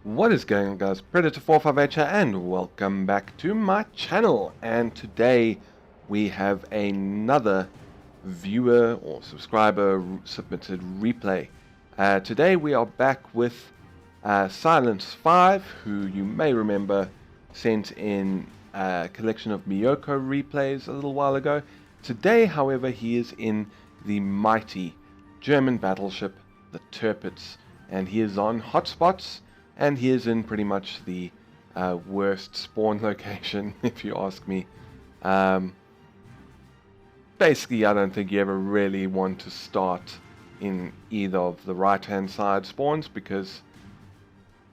What is going on, guys? Predator458 here, and welcome back to my channel. And today we have another viewer or subscriber submitted replay. Today we are back with Silence 5, who you may remember sent in a collection of Miyoko replays a little while ago. Today, however, he is in the mighty German battleship, the Tirpitz, and he is on hotspots. And he is in pretty much the worst spawn location, if you ask me. Basically, I don't think you ever really want to start in either of the right-hand side spawns, because,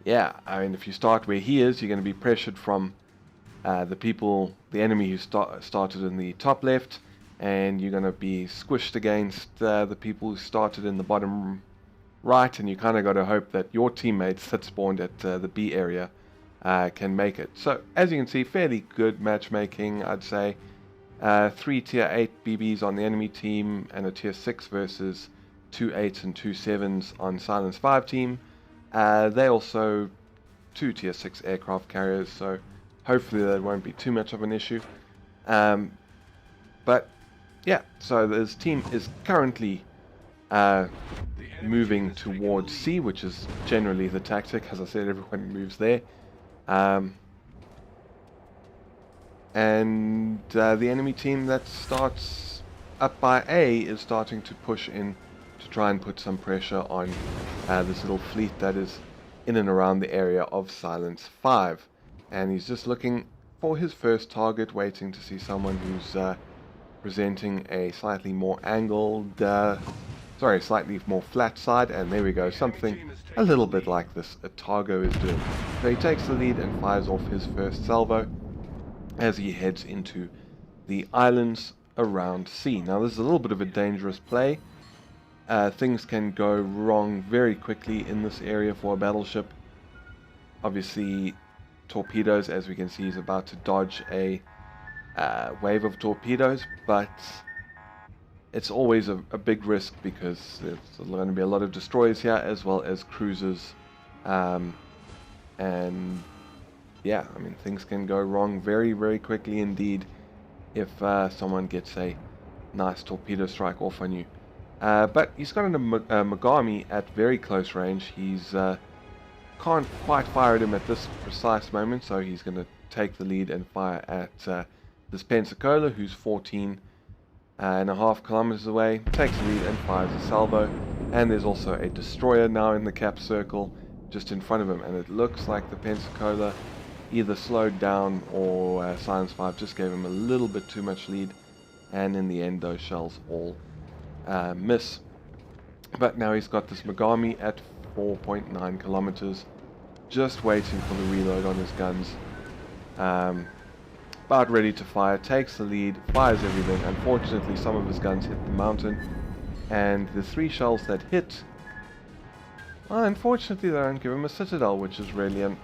yeah, I mean, if you start where he is, you're going to be pressured from the enemy who started in the top left, and you're going to be squished against the people who started in the bottom right, and you kind of got to hope that your teammates that spawned at the B area can make it. So as you can see, fairly good matchmaking, I'd say. 3 tier 8 BBs on the enemy team and a tier 6 versus 2 8s and 2 7s on Silence 5 team. They also 2 tier 6 aircraft carriers, so hopefully that won't be too much of an issue. But yeah, so this team is currently moving towards C, which is generally the tactic. As I said, everyone moves there. And the enemy team that starts up by A is starting to push in to try and put some pressure on this little fleet that is in and around the area of Silence 5. And he's just looking for his first target, waiting to see someone who's presenting a slightly more angled slightly more flat side, and there we go, something a little bit like this Targo is doing. So he takes the lead and fires off his first salvo as he heads into the islands around C. Now this is a little bit of a dangerous play. Things can go wrong very quickly in this area for a battleship. Obviously torpedoes, as we can see, he's about to dodge a wave of torpedoes, but it's always a big risk because there's going to be a lot of destroyers here as well as cruisers, and yeah, I mean, things can go wrong very, very quickly indeed if someone gets a nice torpedo strike off on you. But he's got a Mogami at very close range. He's can't quite fire at him at this precise moment, so he's going to take the lead and fire at this Pensacola, who's 14.5 kilometers away, takes the lead and fires a salvo. And there's also a destroyer now in the cap circle just in front of him, and it looks like the Pensacola either slowed down or Silence 5 just gave him a little bit too much lead, and in the end those shells all miss. But now he's got this Mogami at 4.9 kilometers, just waiting for the reload on his guns. About ready to fire, takes the lead, fires everything. Unfortunately, some of his guns hit the mountain, and the 3 shells that hit, well, unfortunately they don't give him a citadel, which is really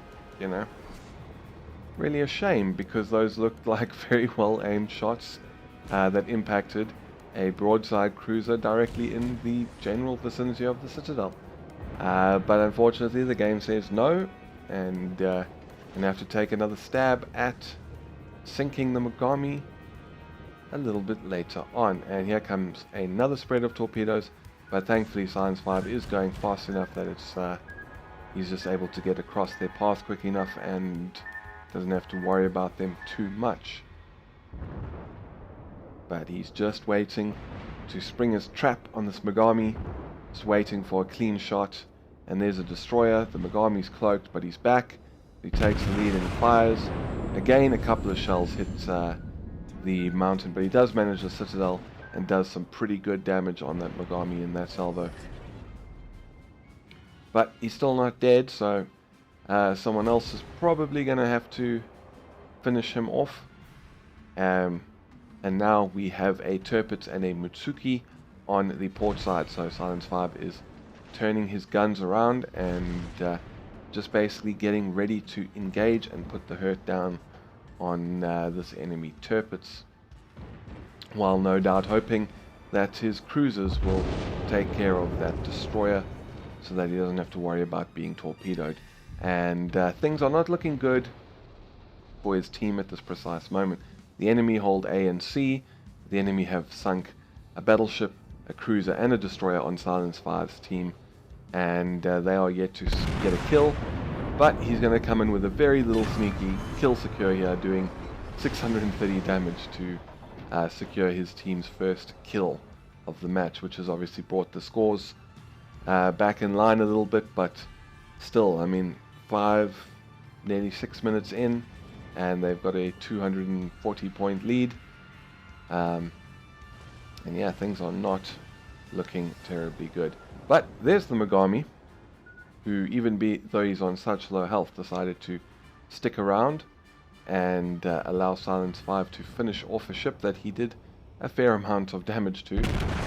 really a shame, because those looked like very well aimed shots that impacted a broadside cruiser directly in the general vicinity of the citadel. But unfortunately the game says no, and you have to take another stab at sinking the Mogami a little bit later on. And here comes another spread of torpedoes, but thankfully Silence 5 is going fast enough that it's he's just able to get across their path quick enough and doesn't have to worry about them too much. But he's just waiting to spring his trap on this Mogami, just waiting for a clean shot. And there's a destroyer. The Mogami's cloaked, but he's back. He takes the lead and fires. Again, a couple of shells hit the mountain, but he does manage the citadel and does some pretty good damage on that Mogami in that salvo. But he's still not dead, so someone else is probably going to have to finish him off. And now we have a Tirpitz and a Mutsuki on the port side, so Silence 5 is turning his guns around and just basically getting ready to engage and put the hurt down on this enemy Tirpitz, while no doubt hoping that his cruisers will take care of that destroyer so that he doesn't have to worry about being torpedoed and things are not looking good for his team at this precise moment. The enemy hold A and C. The enemy have sunk a battleship, a cruiser, and a destroyer on Silence 5's team, and they are yet to get a kill. But he's going to come in with a very little sneaky kill secure here, doing 630 damage to secure his team's first kill of the match, which has obviously brought the scores back in line a little bit, but still, I mean, nearly 6 minutes in, and they've got a 240 point lead. And yeah, things are not looking terribly good. But there's the Megami, who, even though he's on such low health, decided to stick around and allow Silence 5 to finish off a ship that he did a fair amount of damage to.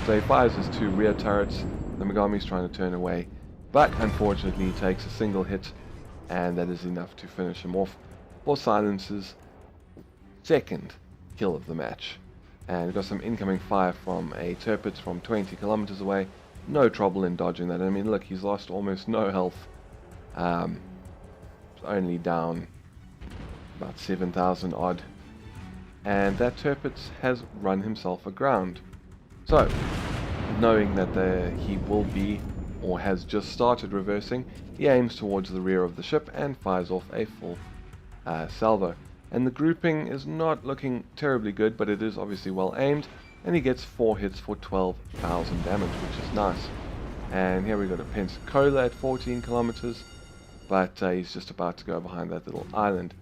So he fires his 2 rear turrets. The Megami's trying to turn away, but unfortunately he takes a single hit, and that is enough to finish him off for Silence's second kill of the match. And got some incoming fire from a Tirpitz from 20 kilometers away. No trouble in dodging that. I mean, look, he's lost almost no health. Only down about 7,000 odd. And that Tirpitz has run himself aground. So, knowing that he will be, or has just started reversing, he aims towards the rear of the ship and fires off a full salvo. And the grouping is not looking terribly good, but it is obviously well aimed, and he gets 4 hits for 12,000 damage, which is nice. And here we got a Pensacola at 14 kilometers, but he's just about to go behind that little island.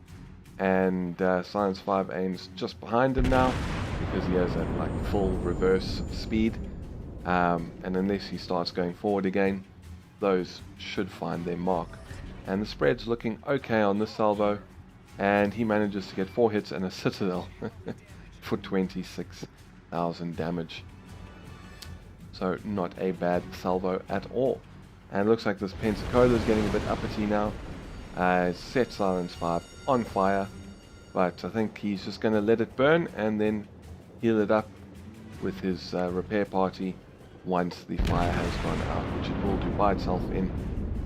And Silence 5 aims just behind him now, because he has that like full reverse speed. And unless he starts going forward again, those should find their mark. And the spread's looking okay on this salvo, and he manages to get 4 hits and a citadel for 26,000 damage. So not a bad salvo at all. And it looks like this Pensacola is getting a bit uppity now. Set Silence 5 on fire, but I think he's just going to let it burn and then heal it up with his repair party once the fire has gone out, which it will do by itself in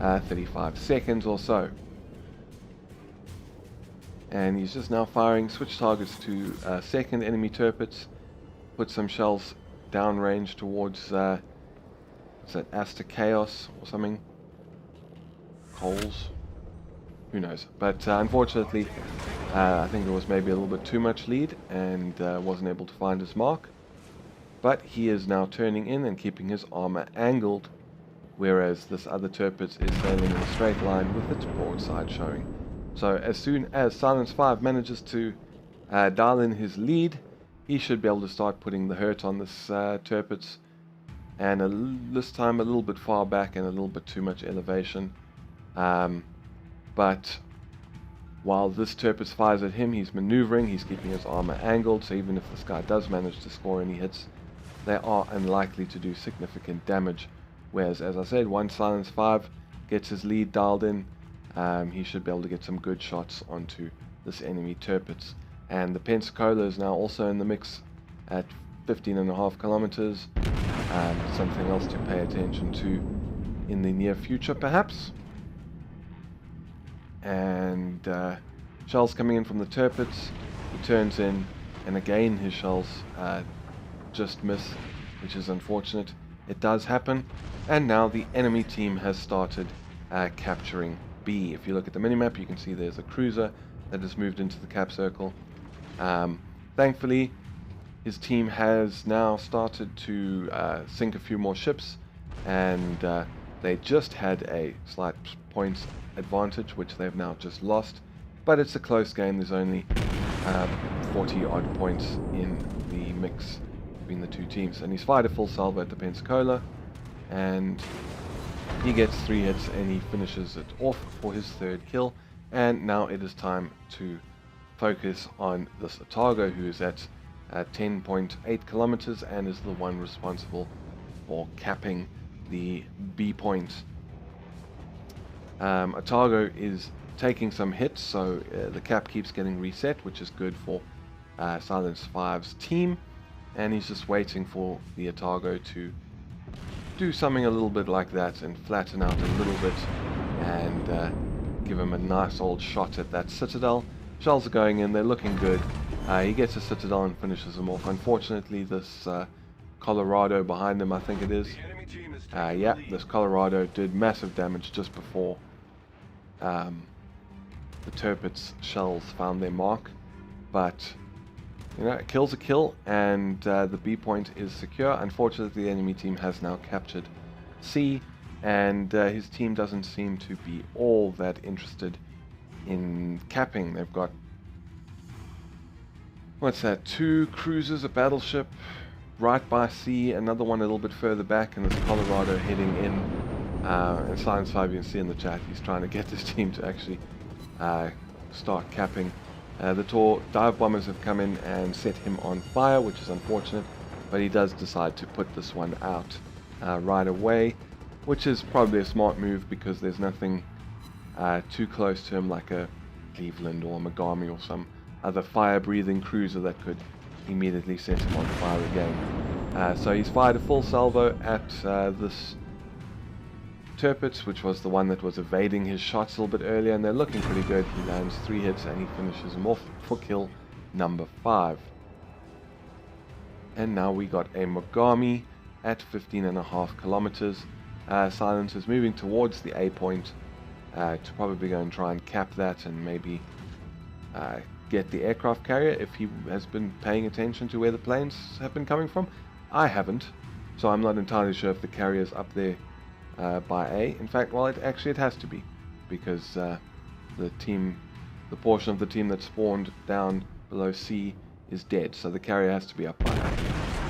35 seconds or so. And he's just now firing, switch targets to second enemy Tirpitz, put some shells downrange towards what's that, Asta Chaos or something, Coals, who knows. But unfortunately I think there was maybe a little bit too much lead, and wasn't able to find his mark. But he is now turning in and keeping his armor angled, whereas this other Tirpitz is sailing in a straight line with its broadside showing. So as soon as Silence 5 manages to dial in his lead, he should be able to start putting the hurt on this Tirpitz, and this time a little bit far back and a little bit too much elevation. But while this Tirpitz fires at him, he's maneuvering, he's keeping his armor angled, so even if this guy does manage to score any hits, they are unlikely to do significant damage. Whereas, as I said, once Silence 5 gets his lead dialed in, he should be able to get some good shots onto this enemy Tirpitz. And the Pensacola is now also in the mix at 15.5 kilometers. Something else to pay attention to in the near future, perhaps. And shells coming in from the Tirpitz. He turns in, and again his shells just miss, which is unfortunate. It does happen. And now the enemy team has started capturing B. If you look at the minimap, you can see there's a cruiser that has moved into the cap circle. Thankfully, his team has now started to sink a few more ships, and they just had a slight points advantage, which they've now just lost. But it's a close game. There's only 40 odd points in the mix between the two teams. And he's fired a full salvo at the Pensacola, and he gets 3 hits and he finishes it off for his 3rd kill. And now it is time to focus on this Otago, who is at 10.8 kilometers and is the one responsible for capping the B point. Otago is taking some hits, so the cap keeps getting reset, which is good for Silence 5's team, and he's just waiting for the Otago to do something a little bit like that and flatten out a little bit and give him a nice old shot at that citadel. Shells are going in, they're looking good. He gets a citadel and finishes him off. Unfortunately, this Colorado behind him, I think it is. Yeah, this Colorado did massive damage just before the Tirpitz shells found their mark. But, you know, a kill's a kill, and the B point is secure. Unfortunately, the enemy team has now captured C, and his team doesn't seem to be all that interested in capping. They've got, what's that, 2 cruisers, a battleship right by C, another one a little bit further back, and this Colorado heading in. And Science 5, you can see in the chat, he's trying to get this team to actually start capping. The dive bombers have come in and set him on fire, which is unfortunate, but he does decide to put this one out right away, which is probably a smart move because there's nothing too close to him like a Cleveland or a Megami or some other fire-breathing cruiser that could immediately set him on fire again. So he's fired a full salvo at this Tirpitz, which was the one that was evading his shots a little bit earlier, and they're looking pretty good. He lands 3 hits and he finishes him off for kill number 5. And now we got a Megami at 15.5 kilometers. Silence is moving towards the A point to probably go and try and cap that and maybe get the aircraft carrier if he has been paying attention to where the planes have been coming from. I haven't, so I'm not entirely sure if the carrier's up there by A. In fact, well, it has to be, because the portion of the team that spawned down below C is dead, so the carrier has to be up by A.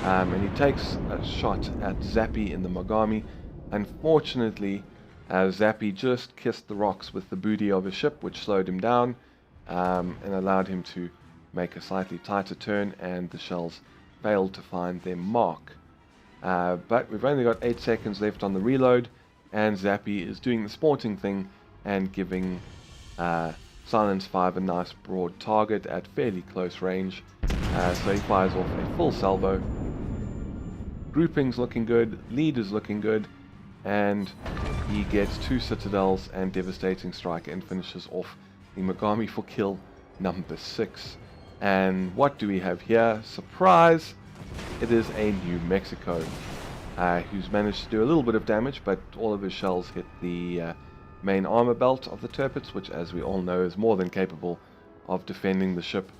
And he takes a shot at Zappy in the Mogami. Unfortunately, Zappy just kissed the rocks with the booty of his ship, which slowed him down and allowed him to make a slightly tighter turn, and the shells failed to find their mark. But we've only got 8 seconds left on the reload, and Zappy is doing the sporting thing and giving Silence 5 a nice broad target at fairly close range. So he fires off a full salvo. Grouping's looking good, lead is looking good, and he gets 2 citadels and devastating strike and finishes off the Megami for kill number 6. And what do we have here? Surprise! It is a New Mexico, who's managed to do a little bit of damage, but all of his shells hit the main armor belt of the Tirpitz, which, as we all know, is more than capable of defending the ship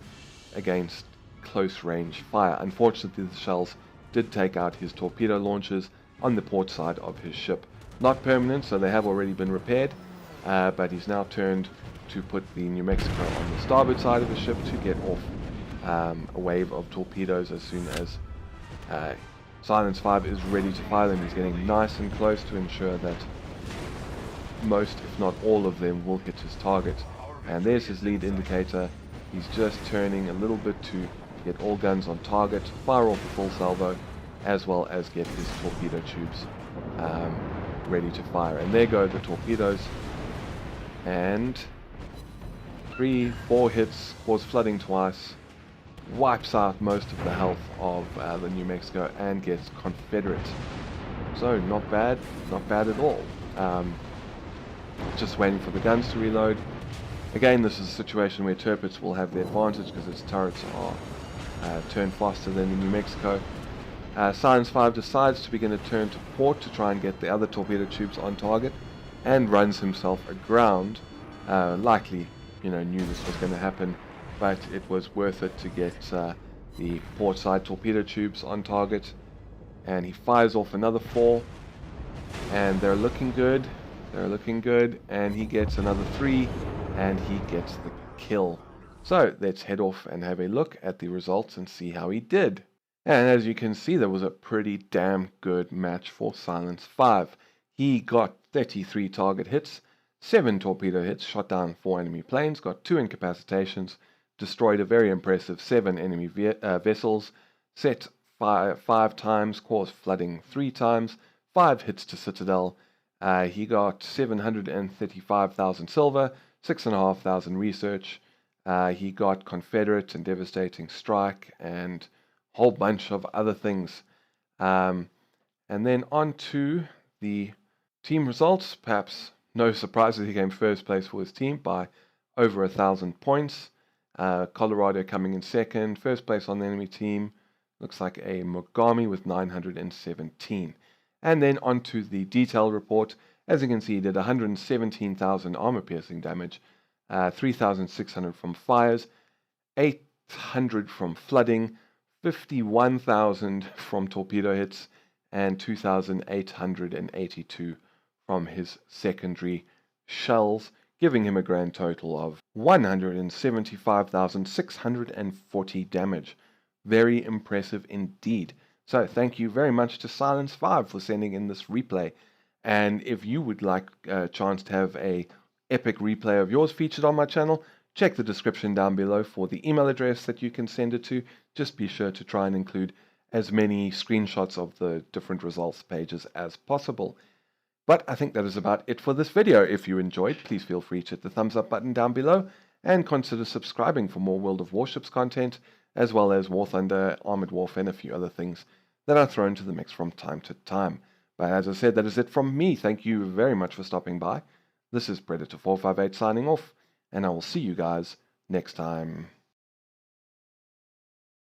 against close range fire. Unfortunately, the shells did take out his torpedo launchers on the port side of his ship. Not permanent, so they have already been repaired, but he's now turned to put the New Mexico on the starboard side of the ship to get off a wave of torpedoes as soon as Silence 5 is ready to fire them. He's getting nice and close to ensure that most, if not all of them, will hit his target. And there's his lead indicator. He's just turning a little bit to get all guns on target, fire off a full salvo, as well as get his torpedo tubes ready to fire. And there go the torpedoes. And 3, 4 hits, cause flooding twice, wipes out most of the health of the New Mexico and gets Confederate. So not bad at all. Just waiting for the guns to reload. Again, this is a situation where Tirpitz will have the advantage because its turrets are turned faster than the New Mexico. Silence 5 decides to begin a turn to port to try and get the other torpedo tubes on target, and runs himself aground. Likely, knew this was going to happen, but it was worth it to get the port side torpedo tubes on target. And he fires off another 4, and they're looking good. And he gets another 3, and he gets the kill. So let's head off and have a look at the results and see how he did. And as you can see, that was a pretty damn good match for Silence 5. He got 33 target hits, 7 torpedo hits, shot down 4 enemy planes, got 2 incapacitations, destroyed a very impressive 7 enemy vessels, set fire 5 times, caused flooding 3 times, 5 hits to Citadel. He got 735,000 silver, 6,500 research. He got Confederate and devastating strike and a whole bunch of other things. And then on to the team results. Perhaps No surprises, he came first place for his team by over 1,000 points. Colorado coming in second. First place on the enemy team looks like a Mogami with 917. And then onto the detail report. As you can see, he did 117,000 armor-piercing damage, 3,600 from fires, 800 from flooding, 51,000 from torpedo hits, and 2,882 from his secondary shells, giving him a grand total of 175,640 damage. Very impressive indeed. So thank you very much to Silence5 for sending in this replay. And if you would like a chance to have a epic replay of yours featured on my channel, check the description down below for the email address that you can send it to. Just be sure to try and include as many screenshots of the different results pages as possible. But I think that is about it for this video. If you enjoyed, please feel free to hit the thumbs up button down below and consider subscribing for more World of Warships content, as well as War Thunder, Armored Warfare, and a few other things that are thrown to the mix from time to time. But as I said, that is it from me. Thank you very much for stopping by. This is Predator458 signing off, and I will see you guys next time.